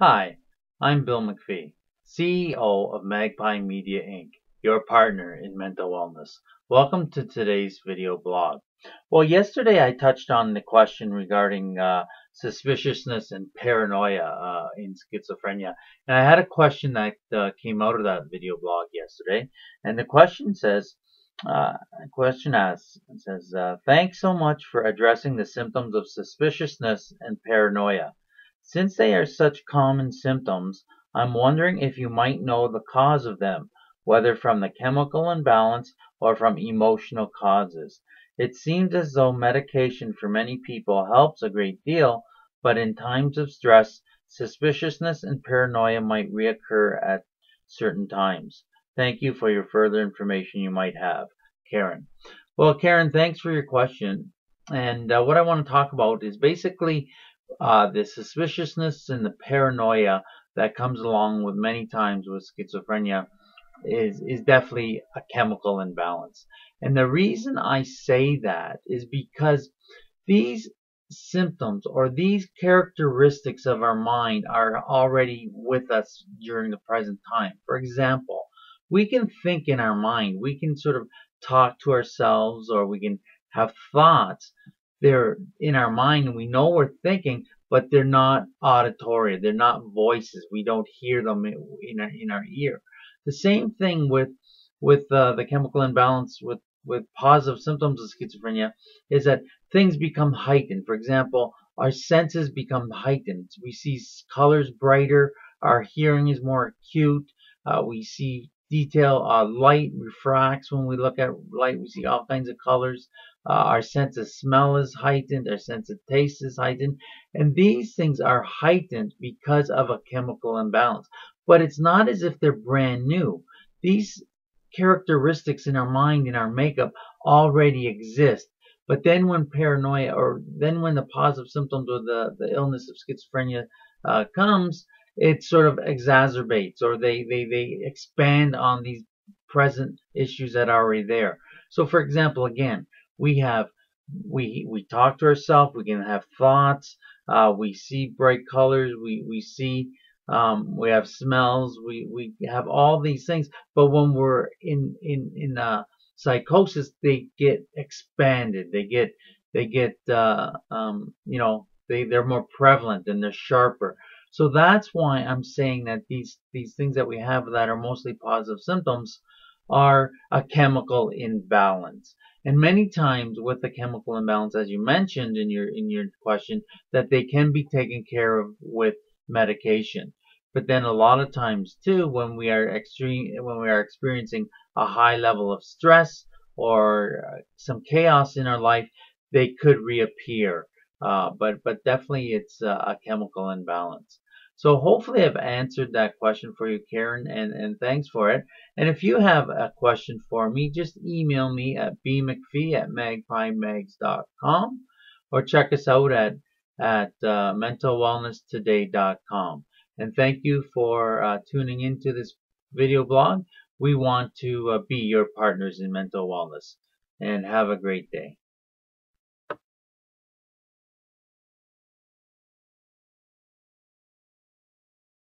Hi, I'm Bill MacPhee, CEO of MacPhee Media Inc., your partner in mental wellness. Welcome to today's video blog. Well, yesterday I touched on the question regarding suspiciousness and paranoia in schizophrenia. And I had a question that came out of that video blog yesterday. And the question says, it says, thanks so much for addressing the symptoms of suspiciousness and paranoia. Since they are such common symptoms, I'm wondering if you might know the cause of them, whether from the chemical imbalance or from emotional causes. It seems as though medication for many people helps a great deal, but in times of stress, suspiciousness and paranoia might reoccur at certain times. Thank you for your further information you might have. Karen. Well, Karen, thanks for your question. And what I want to talk about is basically the suspiciousness and the paranoia that comes along with many times with schizophrenia is definitely a chemical imbalance. And the reason I say that is because these symptoms or these characteristics of our mind are already with us during the present time. For example, we can think in our mind, we can sort of talk to ourselves, or we can have thoughts. They're in our mind and we know we're thinking, but they're not auditory. They're not voices. We don't hear them in our ear. The same thing with the chemical imbalance with positive symptoms of schizophrenia is that things become heightened. For example, our senses become heightened. We see colors brighter. Our hearing is more acute. We see detail. Light refracts when we look at light. We see all kinds of colors. Our sense of smell is heightened. Our sense of taste is heightened. And these things are heightened because of a chemical imbalance. But it's not as if they're brand new. These characteristics in our mind, in our makeup, already exist. But then when paranoia, or then when the positive symptoms or the illness of schizophrenia comes, it sort of exacerbates, or they expand on these present issues that are already there. So for example, again, we talk to ourselves, we can have thoughts, we see bright colors, we have smells, we have all these things, but when we're in psychosis, they get expanded, they're more prevalent and they're sharper. So that's why I'm saying that these things that we have that are mostly positive symptoms are a chemical imbalance. And many times with the chemical imbalance, as you mentioned in your question, that they can be taken care of with medication. But then a lot of times too, when we are experiencing a high level of stress or some chaos in our life, they could reappear. But definitely it's a chemical imbalance. So hopefully I've answered that question for you, Karen, and thanks for it. And if you have a question for me, just email me at bmcphee@magpiemags.com, or check us out at mentalwellnesstoday.com. And thank you for tuning into this video blog. We want to be your partners in mental wellness. And have a great day.